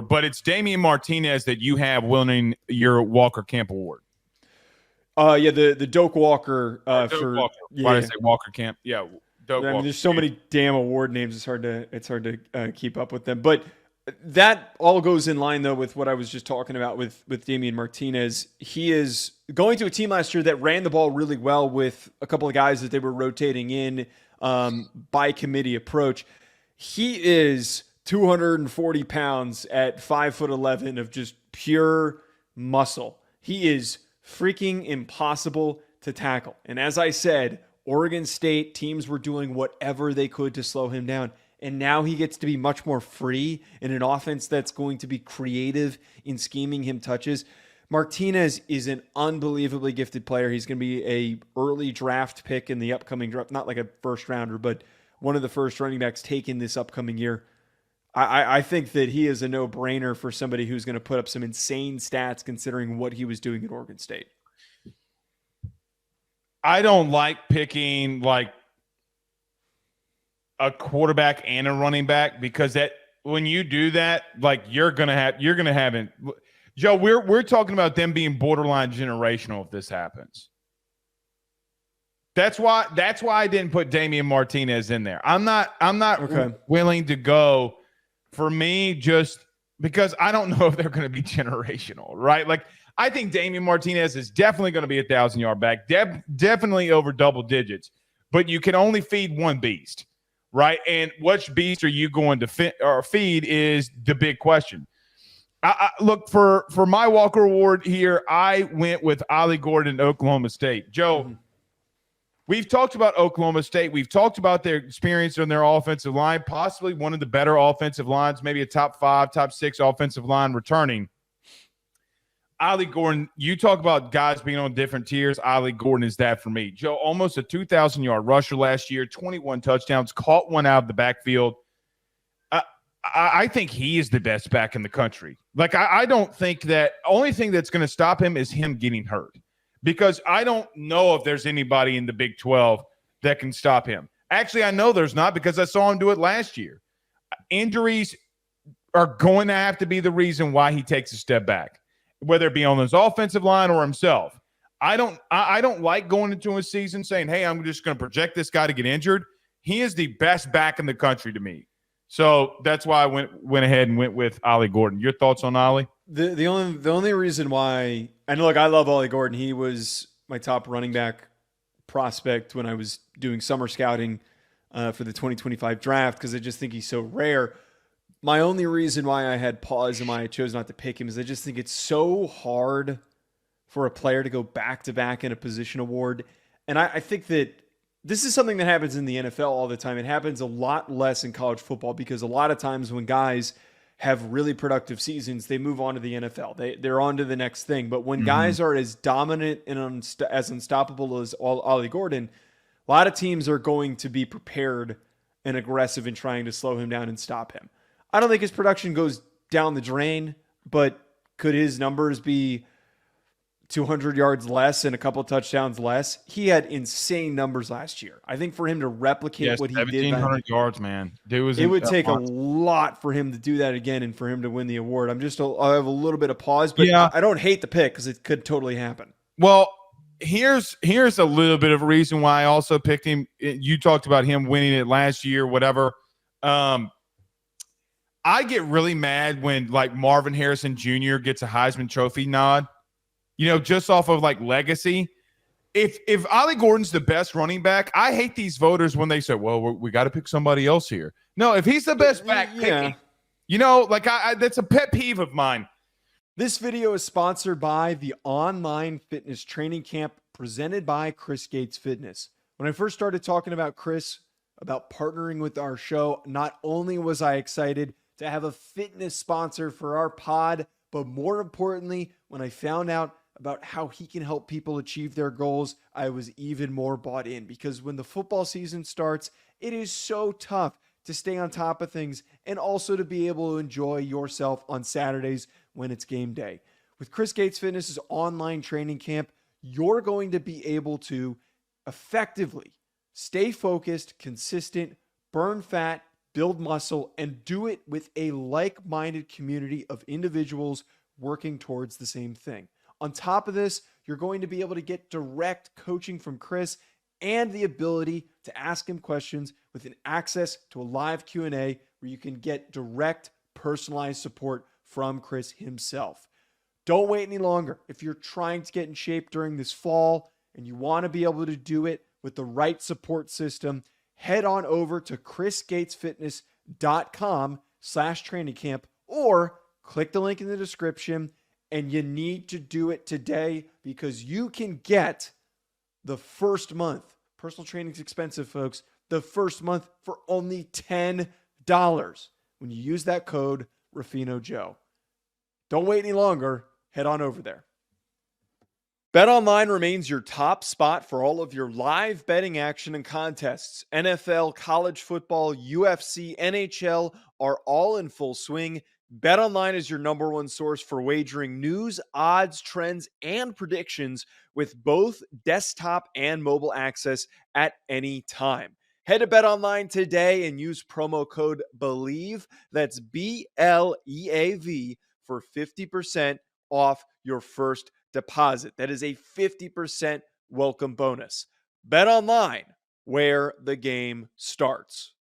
but it's Damien Martinez that you have winning your Walker Camp Award. Yeah, the Doak Walker. Doak for Walker. Yeah. Why did I say Walker Camp? Yeah, Doak I mean, Walker. there's so many damn award names. It's hard to keep up with them. But that all goes in line though with what I was just talking about with Damien Martinez. He is going to a team last year that ran the ball really well with a couple of guys that they were rotating in by committee approach. He is 240 pounds at 5'11" of just pure muscle. He is freaking impossible to tackle. And as I said, Oregon State teams were doing whatever they could to slow him down. And now he gets to be much more free in an offense that's going to be creative in scheming him touches. Martinez is an unbelievably gifted player. He's going to be a early draft pick in the upcoming draft, not like a first rounder, but one of the first running backs taken this upcoming year. I think that he is a no-brainer for somebody who's going to put up some insane stats considering what he was doing at Oregon State. I don't like picking like a quarterback and a running back because that when you do that, like you're gonna have it. Joe, we're talking about them being borderline generational if this happens. That's why I didn't put Damien Martinez in there. I'm not willing to go for me just because I don't know if they're going to be generational, right? Like I think Damien Martinez is definitely going to be 1,000-yard back, definitely over double digits, but you can only feed one beast, right? And which beast are you going to feed is the big question. I look for my Walker Award here. I went with Ollie Gordon, Oklahoma State. Joe, we've talked about Oklahoma State. We've talked about their experience on their offensive line, possibly one of the better offensive lines, maybe a top 5, top 6 offensive line returning. Ollie Gordon, you talk about guys being on different tiers. Ollie Gordon is that for me. Joe, almost a 2,000-yard rusher last year, 21 touchdowns, caught one out of the backfield. I think he is the best back in the country. Like, I don't think that – only thing that's going to stop him is him getting hurt because I don't know if there's anybody in the Big 12 that can stop him. Actually, I know there's not because I saw him do it last year. Injuries are going to have to be the reason why he takes a step back, whether it be on his offensive line or himself. I don't like going into a season saying, hey, I'm just going to project this guy to get injured. He is the best back in the country to me. So that's why I went ahead and went with Ollie Gordon. Your thoughts on Ollie? The only reason why – and look, I love Ollie Gordon. He was my top running back prospect when I was doing summer scouting for the 2025 draft because I just think he's so rare. My only reason why I had pause and why I chose not to pick him is I just think it's so hard for a player to go back-to-back in a position award. And I think that this is something that happens in the NFL all the time. It happens a lot less in college football because a lot of times when guys have really productive seasons, they move on to the NFL. They're on to the next thing. But when guys are as dominant and as unstoppable as Ollie Gordon, a lot of teams are going to be prepared and aggressive in trying to slow him down and stop him. I don't think his production goes down the drain, but could his numbers be 200 yards less and a couple of touchdowns less? He had insane numbs last year. I think for him to replicate what he did, 1,700 yards, man. It would take a lot for him to do that again and for him to win the award. I have a little bit of pause, but yeah. I don't hate the pick because it could totally happen. Well, here's a little bit of a reason why I also picked him. You talked about him winning it last year, whatever. I get really mad when like Marvin Harrison Jr. gets a Heisman Trophy nod, just off of like legacy. If Ollie Gordon's the best running back, I hate these voters when they say, well, we got to pick somebody else here. No, if he's the best back, pick him. That's a pet peeve of mine. This video is sponsored by the online fitness training camp presented by Chris Gates Fitness. When I first started talking about Chris, about partnering with our show, not only was I excited to have a fitness sponsor for our pod, but more importantly, when I found out about how he can help people achieve their goals, I was even more bought in because when the football season starts, it is so tough to stay on top of things and also to be able to enjoy yourself on Saturdays when it's game day. With Chris Gates Fitness's online training camp, you're going to be able to effectively stay focused, consistent, burn fat, build muscle, and do it with a like-minded community of individuals working towards the same thing. On top of this, you're going to be able to get direct coaching from Chris and the ability to ask him questions with an access to a live Q&A where you can get direct personalized support from Chris himself. Don't wait any longer. If you're trying to get in shape during this fall and you want to be able to do it with the right support system, head on over to chrisgatesfitness.com/trainingcamp or click the link in the description. And you need to do it today because you can get the first month. Personal training is expensive, folks. The first month for only $10 when you use that code RuffinoJoe. Don't wait any longer. Head on over there. BetOnline remains your top spot for all of your live betting action and contests. NFL, college football, UFC, NHL are all in full swing. BetOnline is your number one source for wagering news, odds, trends, and predictions with both desktop and mobile access at any time. Head to BetOnline today and use promo code BELIEVE, that's BLEAV, for 50% off your first deposit. That is a 50% welcome bonus. BetOnline, where the game starts.